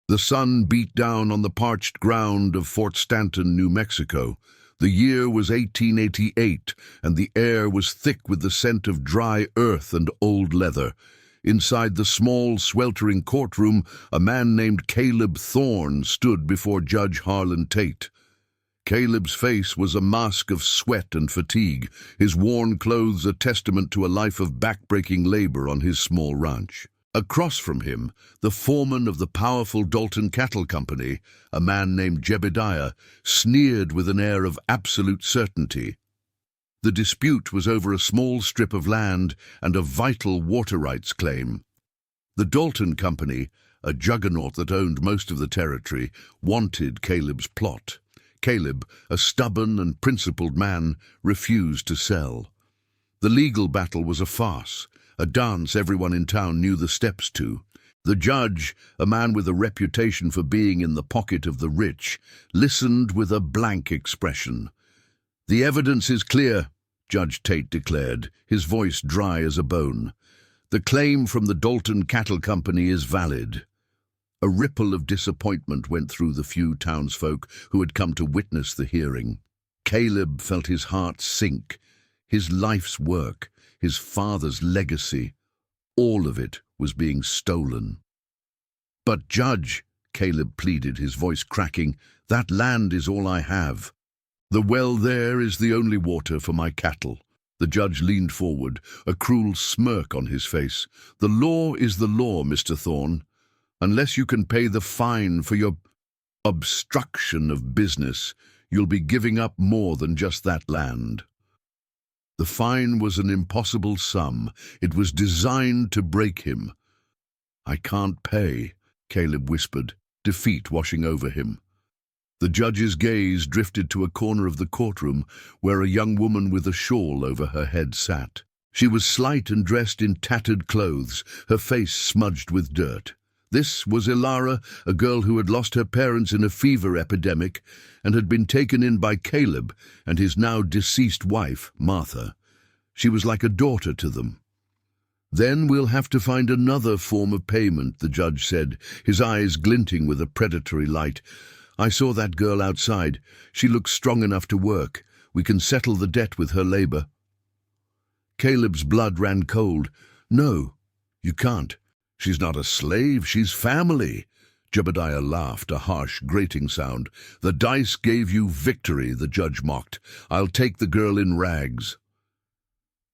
The sun beat down on the parched ground of Fort Stanton, New Mexico. The year was 1888, and the air was thick with the scent of dry earth and old leather. Inside the small, sweltering courtroom, a man named Caleb Thorne stood before Judge Harlan Tate. Caleb's face was a mask of sweat and fatigue, his worn clothes a testament to a life of backbreaking labor on his small ranch. Across from him, the foreman of the powerful Dalton Cattle Company, a man named Jebediah, sneered with an air of absolute certainty. The dispute was over a small strip of land and a vital water rights claim. The Dalton Company, a juggernaut that owned most of the territory, wanted Caleb's plot. Caleb, a stubborn and principled man, refused to sell. The legal battle was a farce, a dance everyone in town knew the steps to. The judge, a man with a reputation for being in the pocket of the rich, listened with a blank expression. "The evidence is clear," Judge Tate declared, his voice dry as a bone. "The claim from the Dalton Cattle Company is valid." A ripple of disappointment went through the few townsfolk who had come to witness the hearing. Caleb felt his heart sink. His life's work, his father's legacy, all of it was being stolen. "But, Judge," Caleb pleaded, his voice cracking, "that land is all I have. The well there is the only water for my cattle." The judge leaned forward, a cruel smirk on his face. "The law is the law, Mr. Thorne. Unless you can pay the fine for your obstruction of business, you'll be giving up more than just that land." The fine was an impossible sum. It was designed to break him. "I can't pay," Caleb whispered, defeat washing over him. The judge's gaze drifted to a corner of the courtroom where a young woman with a shawl over her head sat. She was slight and dressed in tattered clothes, her face smudged with dirt. This was Elara, a girl who had lost her parents in a fever epidemic and had been taken in by Caleb and his now deceased wife, Martha. She was like a daughter to them. "Then we'll have to find another form of payment," the judge said, his eyes glinting with a predatory light. "I saw that girl outside. She looks strong enough to work. We can settle the debt with her labor." Caleb's blood ran cold. "No, you can't. She's not a slave, she's family." Jebediah laughed, a harsh, grating sound. "The dice gave you victory," the judge mocked. "I'll take the girl in rags."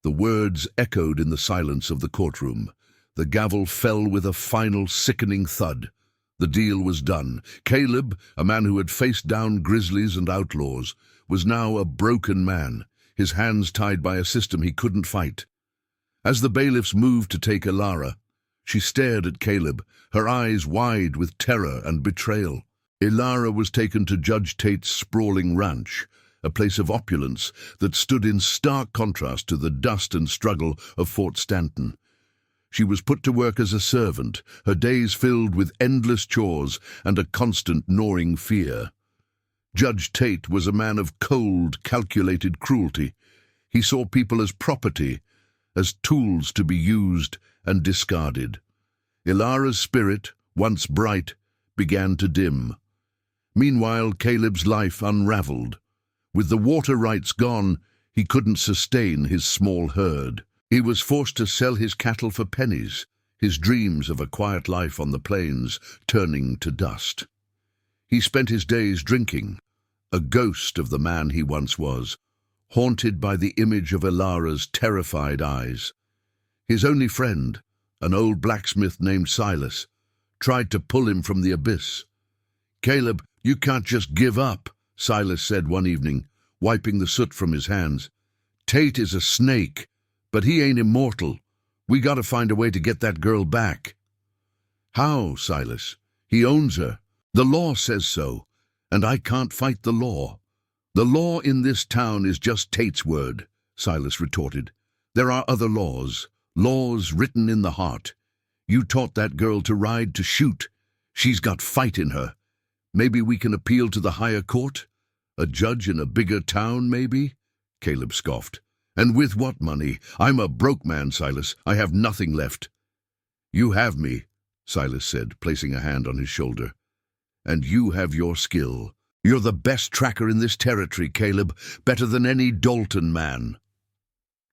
The words echoed in the silence of the courtroom. The gavel fell with a final, sickening thud. The deal was done. Caleb, a man who had faced down grizzlies and outlaws, was now a broken man, his hands tied by a system he couldn't fight. As the bailiffs moved to take Elara, she stared at Caleb, her eyes wide with terror and betrayal. Elara was taken to Judge Tate's sprawling ranch, a place of opulence that stood in stark contrast to the dust and struggle of Fort Stanton. She was put to work as a servant, her days filled with endless chores and a constant gnawing fear. Judge Tate was a man of cold, calculated cruelty. He saw people as property, as tools to be used and discarded. Elara's spirit, once bright, began to dim. Meanwhile, Caleb's life unraveled. With the water rights gone, he couldn't sustain his small herd. He was forced to sell his cattle for pennies, his dreams of a quiet life on the plains turning to dust. He spent his days drinking, a ghost of the man he once was, haunted by the image of Elara's terrified eyes. His only friend, an old blacksmith named Silas, tried to pull him from the abyss. "Caleb, you can't just give up," Silas said one evening, wiping the soot from his hands. "Tate is a snake, but he ain't immortal. We gotta find a way to get that girl back." "How, Silas? He owns her. The law says so, and I can't fight the law." "The law in this town is just Tate's word," Silas retorted. "There are other laws. Laws written in the heart. You taught that girl to ride, to shoot. She's got fight in her. Maybe we can appeal to the higher court? A judge in a bigger town, maybe?" Caleb scoffed. "And with what money? I'm a broke man, Silas. I have nothing left." "You have me," Silas said, placing a hand on his shoulder. And you have your skill. You're the best tracker in this territory, Caleb, better than any Dalton man."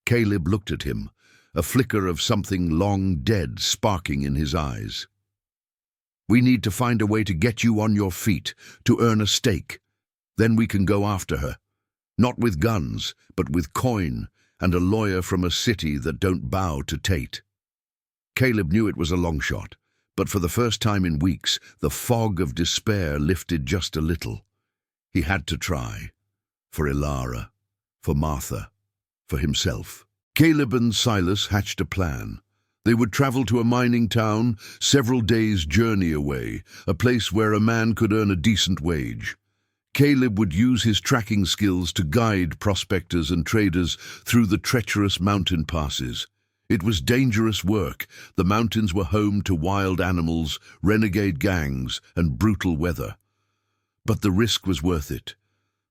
Caleb looked at him, a flicker of something long dead sparking in his eyes. "We need to find a way to get you on your feet, to earn a stake. Then we can go after her. Not with guns, but with coin and a lawyer from a city that don't bow to Tate." Caleb knew it was a long shot, but for the first time in weeks, the fog of despair lifted just a little. He had to try. For Elara, for Martha, for himself. Caleb and Silas hatched a plan. They would travel to a mining town, several days' journey away, a place where a man could earn a decent wage. Caleb would use his tracking skills to guide prospectors and traders through the treacherous mountain passes. It was dangerous work. The mountains were home to wild animals, renegade gangs, and brutal weather. But the risk was worth it.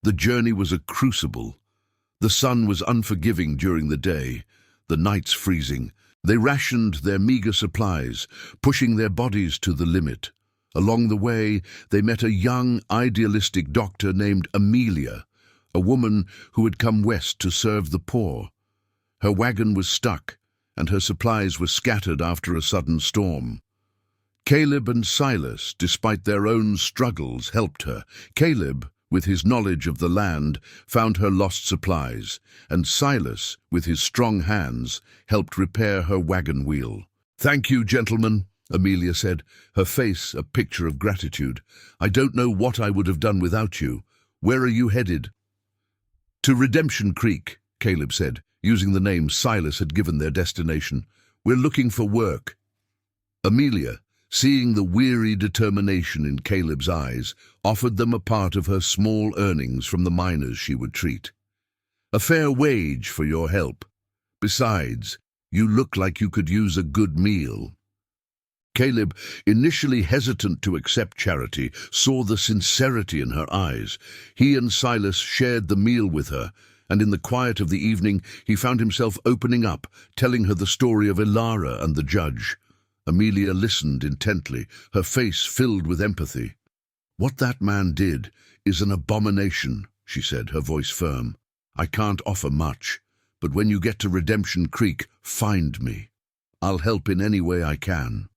The journey was a crucible. The sun was unforgiving during the day, the nights freezing. They rationed their meager supplies, pushing their bodies to the limit. Along the way, they met a young, idealistic doctor named Amelia, a woman who had come west to serve the poor. Her wagon was stuck, and her supplies were scattered after a sudden storm. Caleb and Silas, despite their own struggles, helped her. Caleb, with his knowledge of the land, found her lost supplies, and Silas, with his strong hands, helped repair her wagon wheel. "Thank you, gentlemen," Amelia said, her face a picture of gratitude. "I don't know what I would have done without you. Where are you headed?" "To Redemption Creek," Caleb said, using the name Silas had given their destination. "We're looking for work." Amelia, seeing the weary determination in Caleb's eyes, offered them a part of her small earnings from the miners she would treat. "A fair wage for your help. Besides, you look like you could use a good meal." Caleb, initially hesitant to accept charity, saw the sincerity in her eyes. He and Silas shared the meal with her, and in the quiet of the evening he found himself opening up, telling her the story of Elara and the judge. Amelia listened intently, her face filled with empathy. "What that man did is an abomination," she said, her voice firm. "I can't offer much, but when you get to Redemption Creek, find me. I'll help in any way I can."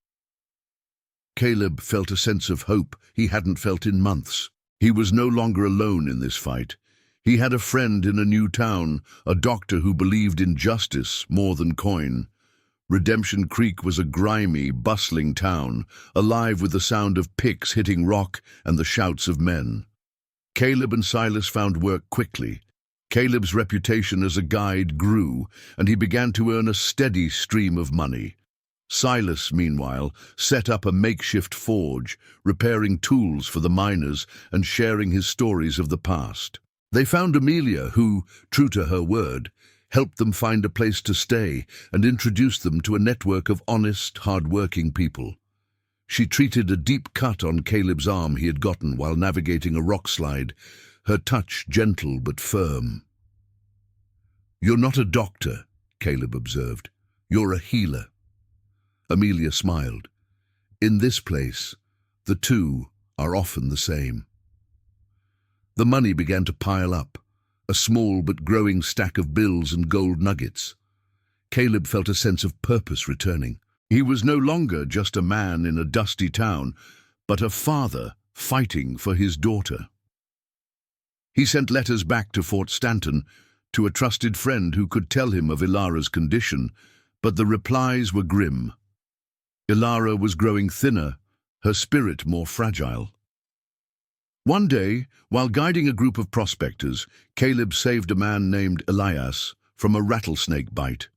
Caleb felt a sense of hope he hadn't felt in months. He was no longer alone in this fight. He had a friend in a new town, a doctor who believed in justice more than coin. Redemption Creek was a grimy, bustling town, alive with the sound of picks hitting rock and the shouts of men. Caleb and Silas found work quickly. Caleb's reputation as a guide grew, and he began to earn a steady stream of money. Silas, meanwhile, set up a makeshift forge, repairing tools for the miners and sharing his stories of the past. They found Amelia, who, true to her word, helped them find a place to stay and introduced them to a network of honest, hard-working people. She treated a deep cut on Caleb's arm he had gotten while navigating a rock slide, her touch gentle but firm. "You're not a doctor," Caleb observed. "You're a healer." Amelia smiled. "In this place, the two are often the same." The money began to pile up, a small but growing stack of bills and gold nuggets. Caleb felt a sense of purpose returning. He was no longer just a man in a dusty town, but a father fighting for his daughter. He sent letters back to Fort Stanton, to a trusted friend who could tell him of Elara's condition, but the replies were grim. Elara was growing thinner, her spirit more fragile. One day, while guiding a group of prospectors, Caleb saved a man named Elias from a rattlesnake bite.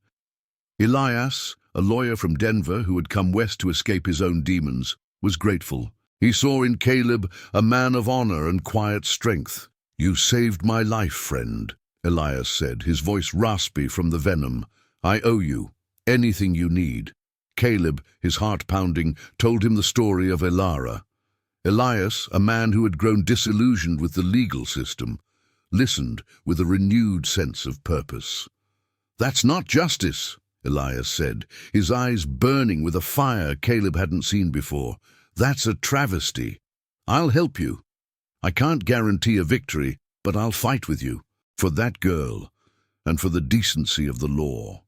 Elias, a lawyer from Denver who had come west to escape his own demons, was grateful. He saw in Caleb a man of honor and quiet strength. "You saved my life, friend," Elias said, his voice raspy from the venom. "I owe you. Anything you need." Caleb, his heart pounding, told him the story of Elara. Elias, a man who had grown disillusioned with the legal system, listened with a renewed sense of purpose. "That's not justice," Elias said, his eyes burning with a fire Caleb hadn't seen before. "That's a travesty. I'll help you. I can't guarantee a victory, but I'll fight with you, for that girl, and for the decency of the law."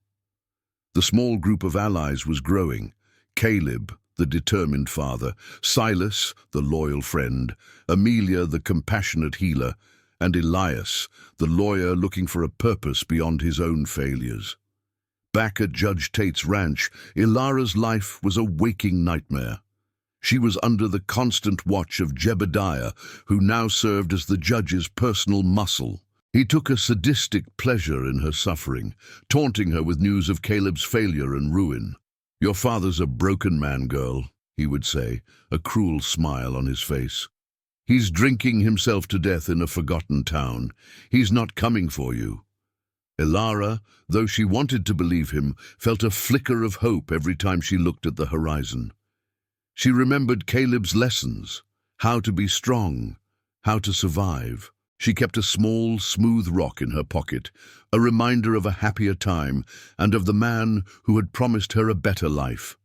The small group of allies was growing. Caleb, the determined father; Silas, the loyal friend; Amelia, the compassionate healer; and Elias, the lawyer looking for a purpose beyond his own failures. Back at Judge Tate's ranch, Elara's life was a waking nightmare. She was under the constant watch of Jebediah, who now served as the judge's personal muscle. He took a sadistic pleasure in her suffering, taunting her with news of Caleb's failure and ruin. "Your father's a broken man, girl," he would say, a cruel smile on his face. "He's drinking himself to death in a forgotten town. He's not coming for you." Elara, though she wanted to believe him, felt a flicker of hope every time she looked at the horizon. She remembered Caleb's lessons: how to be strong, how to survive. She kept a small, smooth rock in her pocket, a reminder of a happier time and of the man who had promised her a better life.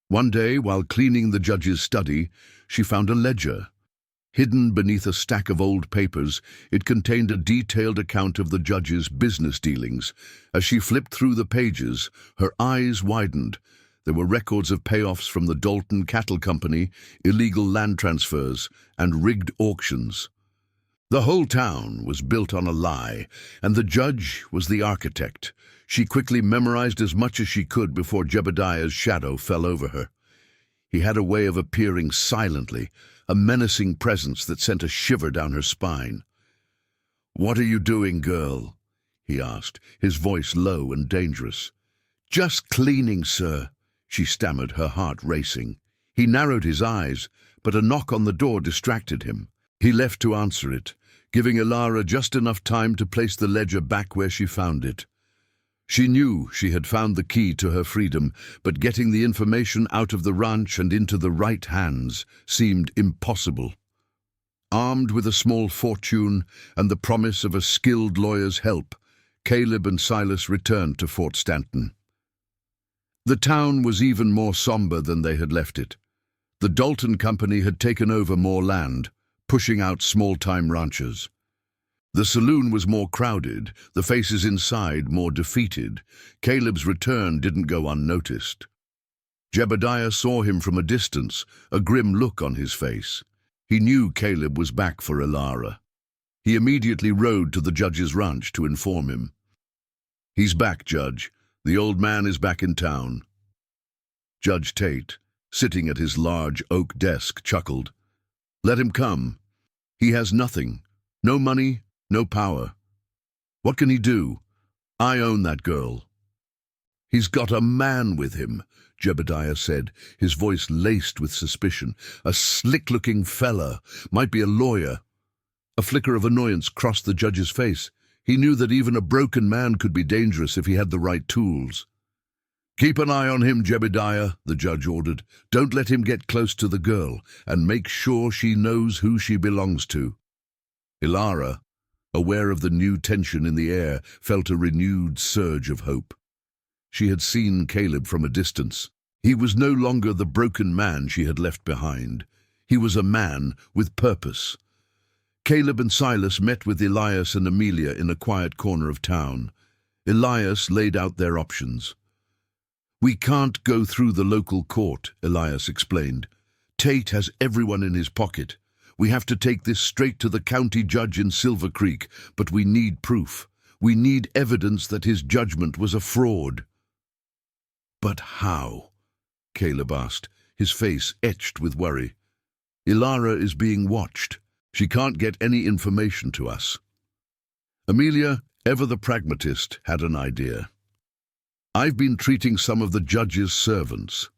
One day, while cleaning the judge's study, she found a ledger. Hidden beneath a stack of old papers, it contained a detailed account of the judge's business dealings. As she flipped through the pages, her eyes widened. There were records of payoffs from the Dalton Cattle Company, illegal land transfers, and rigged auctions. The whole town was built on a lie, and the judge was the architect. She quickly memorized as much as she could before Jebediah's shadow fell over her. He had a way of appearing silently, a menacing presence that sent a shiver down her spine. "What are you doing, girl?" he asked, his voice low and dangerous. "Just cleaning, sir," she stammered, her heart racing. He narrowed his eyes, but a knock on the door distracted him. He left to answer it, giving Elara just enough time to place the ledger back where she found it. She knew she had found the key to her freedom, but getting the information out of the ranch and into the right hands seemed impossible. Armed with a small fortune and the promise of a skilled lawyer's help, Caleb and Silas returned to Fort Stanton. The town was even more somber than they had left it. The Dalton Company had taken over more land, pushing out small-time ranchers. The saloon was more crowded, the faces inside more defeated. Caleb's return didn't go unnoticed. Jebediah saw him from a distance, a grim look on his face. He knew Caleb was back for Elara. He immediately rode to the judge's ranch to inform him. "He's back, Judge. The old man is back in town." Judge Tate, sitting at his large oak desk, chuckled. "Let him come. He has nothing. No money, no power. What can he do? I own that girl." "He's got a man with him," Jebediah said, his voice laced with suspicion. "A slick-looking fella. Might be a lawyer." A flicker of annoyance crossed the judge's face. He knew that even a broken man could be dangerous if he had the right tools. "Keep an eye on him, Jebediah," the judge ordered. "Don't let him get close to the girl, and make sure she knows who she belongs to." Elara, aware of the new tension in the air, felt a renewed surge of hope. She had seen Caleb from a distance. He was no longer the broken man she had left behind. He was a man with purpose. Caleb and Silas met with Elias and Amelia in a quiet corner of town. Elias laid out their options. "We can't go through the local court," Elias explained. "Tate has everyone in his pocket. We have to take this straight to the county judge in Silver Creek, but we need proof. We need evidence that his judgment was a fraud." "But how?" Caleb asked, his face etched with worry. "Elara is being watched. She can't get any information to us." Amelia, ever the pragmatist, had an idea. "I've been treating some of the judge's servants.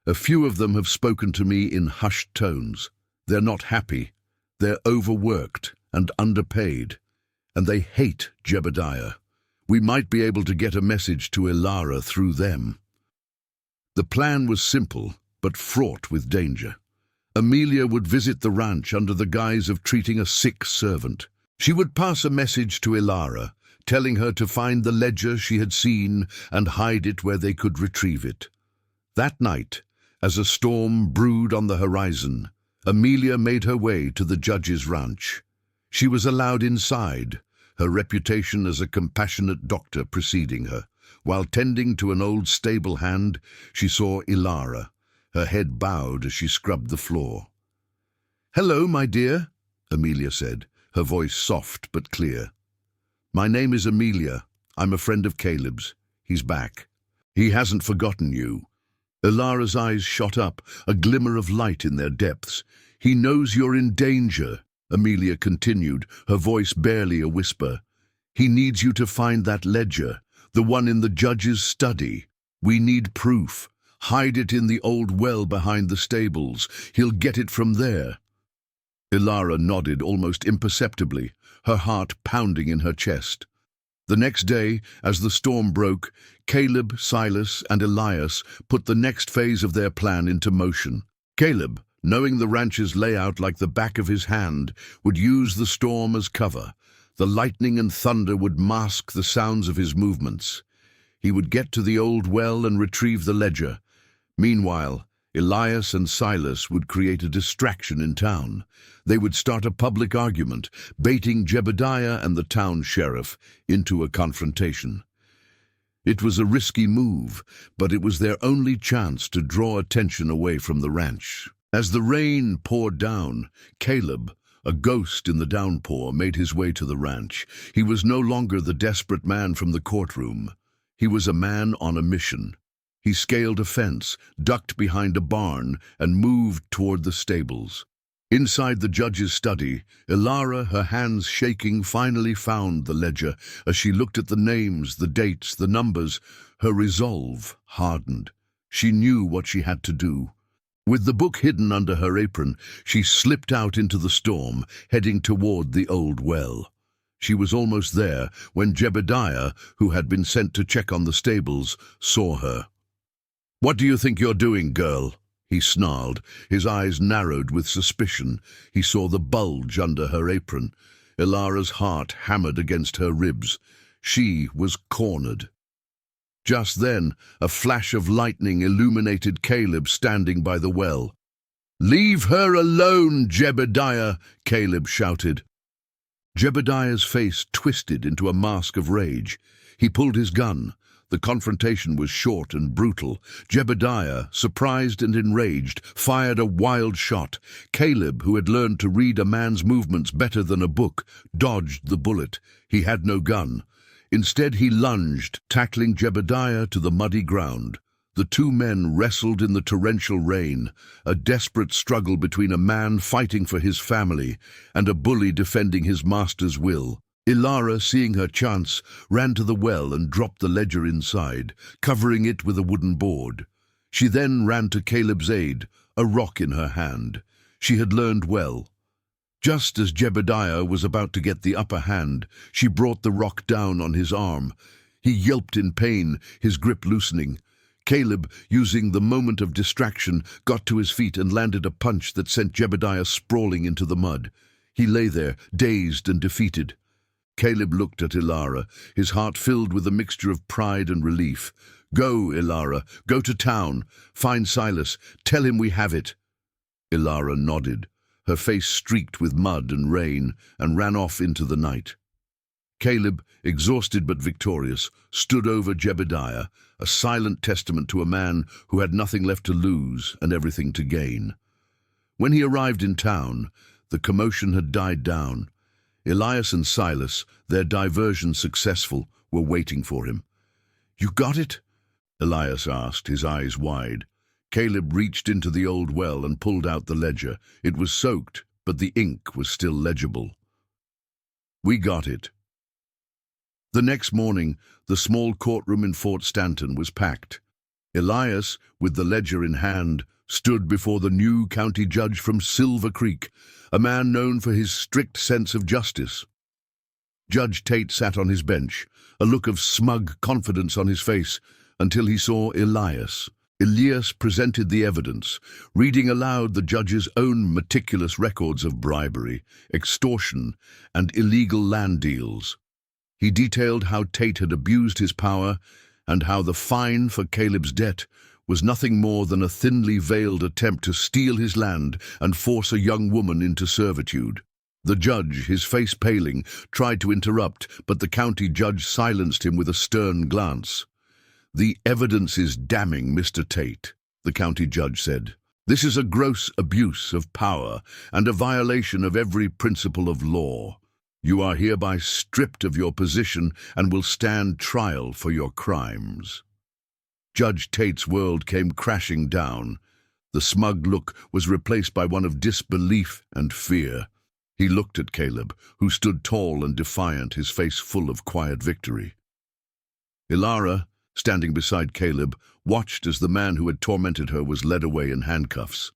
A few of them have spoken to me in hushed tones. They're not happy. They're overworked and underpaid, and they hate Jebediah. We might be able to get a message to Elara through them." The plan was simple, but fraught with danger. Amelia would visit the ranch under the guise of treating a sick servant. She would pass a message to Elara, telling her to find the ledger she had seen and hide it where they could retrieve it. That night, as a storm brewed on the horizon, Amelia made her way to the judge's ranch. She was allowed inside, her reputation as a compassionate doctor preceding her. While tending to an old stable hand, she saw Elara, her head bowed as she scrubbed the floor. "Hello, my dear," Amelia said, her voice soft but clear. "My name is Amelia. I'm a friend of Caleb's. He's back. He hasn't forgotten you." Elara's eyes shot up, a glimmer of light in their depths. "He knows you're in danger," Amelia continued, her voice barely a whisper. "He needs you to find that ledger, the one in the judge's study. We need proof. Hide it in the old well behind the stables. He'll get it from there." Elara nodded almost imperceptibly, her heart pounding in her chest. The next day, as the storm broke, Caleb, Silas, and Elias put the next phase of their plan into motion. Caleb, knowing the ranch's layout like the back of his hand, would use the storm as cover. The lightning and thunder would mask the sounds of his movements. He would get to the old well and retrieve the ledger. Meanwhile, Elias and Silas would create a distraction in town. They would start a public argument, baiting Jebediah and the town sheriff into a confrontation. It was a risky move, but it was their only chance to draw attention away from the ranch. As the rain poured down, Caleb, a ghost in the downpour, made his way to the ranch. He was no longer the desperate man from the courtroom. He was a man on a mission. He scaled a fence, ducked behind a barn, and moved toward the stables. Inside the judge's study, Elara, her hands shaking, finally found the ledger. As she looked at the names, the dates, the numbers, her resolve hardened. She knew what she had to do. With the book hidden under her apron, she slipped out into the storm, heading toward the old well. She was almost there when Jebediah, who had been sent to check on the stables, saw her. "What do you think you're doing, girl?" he snarled, his eyes narrowed with suspicion. He saw the bulge under her apron. Elara's heart hammered against her ribs. She was cornered. Just then, a flash of lightning illuminated Caleb standing by the well. "Leave her alone, Jebediah!" Caleb shouted. Jebediah's face twisted into a mask of rage. He pulled his gun. The confrontation was short and brutal. Jebediah, surprised and enraged, fired a wild shot. Caleb, who had learned to read a man's movements better than a book, dodged the bullet. He had no gun. Instead, he lunged, tackling Jebediah to the muddy ground. The two men wrestled in the torrential rain, a desperate struggle between a man fighting for his family and a bully defending his master's will. Elara, seeing her chance, ran to the well and dropped the ledger inside, covering it with a wooden board. She then ran to Caleb's aid, a rock in her hand. She had learned well. Just as Jebediah was about to get the upper hand, she brought the rock down on his arm. He yelped in pain, his grip loosening. Caleb, using the moment of distraction, got to his feet and landed a punch that sent Jebediah sprawling into the mud. He lay there, dazed and defeated. Caleb looked at Elara, his heart filled with a mixture of pride and relief. "Go, Elara, go to town. Find Silas. Tell him we have it." Elara nodded, her face streaked with mud and rain, and ran off into the night. Caleb, exhausted but victorious, stood over Jebediah, a silent testament to a man who had nothing left to lose and everything to gain. When he arrived in town, the commotion had died down. Elias and Silas, their diversion successful, were waiting for him. "You got it?" Elias asked, his eyes wide. Caleb reached into the old well and pulled out the ledger. It was soaked, but the ink was still legible. "We got it." The next morning, the small courtroom in Fort Stanton was packed. Elias, with the ledger in hand, stood before the new county judge from Silver Creek, a man known for his strict sense of justice. Judge Tate sat on his bench, a look of smug confidence on his face, until he saw Elias. Elias presented the evidence, reading aloud the judge's own meticulous records of bribery, extortion, and illegal land deals. He detailed how Tate had abused his power and how the fine for Caleb's debt was nothing more than a thinly veiled attempt to steal his land and force a young woman into servitude. The judge, his face paling, tried to interrupt, but the county judge silenced him with a stern glance. "The evidence is damning, Mr. Tate," the county judge said. "This is a gross abuse of power and a violation of every principle of law. You are hereby stripped of your position and will stand trial for your crimes." Judge Tate's world came crashing down. The smug look was replaced by one of disbelief and fear. He looked at Caleb, who stood tall and defiant, his face full of quiet victory. Elara, standing beside Caleb, watched as the man who had tormented her was led away in handcuffs.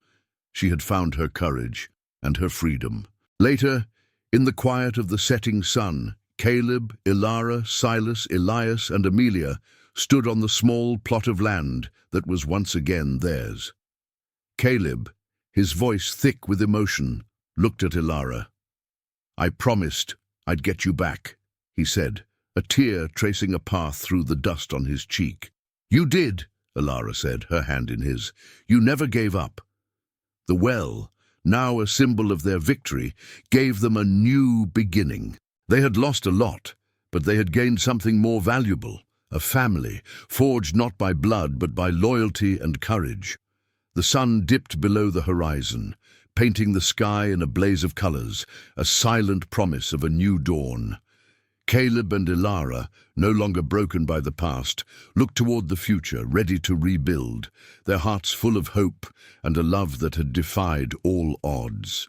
She had found her courage and her freedom. Later, in the quiet of the setting sun, Caleb, Elara, Silas, Elias, and Amelia stood on the small plot of land that was once again theirs. Caleb, his voice thick with emotion, looked at Elara. "I promised I'd get you back," he said, a tear tracing a path through the dust on his cheek. "You did," Elara said, her hand in his. "You never gave up." The well, now a symbol of their victory, gave them a new beginning. They had lost a lot, but they had gained something more valuable, a family, forged not by blood but by loyalty and courage. The sun dipped below the horizon, painting the sky in a blaze of colors, a silent promise of a new dawn. Caleb and Elara, no longer broken by the past, looked toward the future, ready to rebuild, their hearts full of hope and a love that had defied all odds.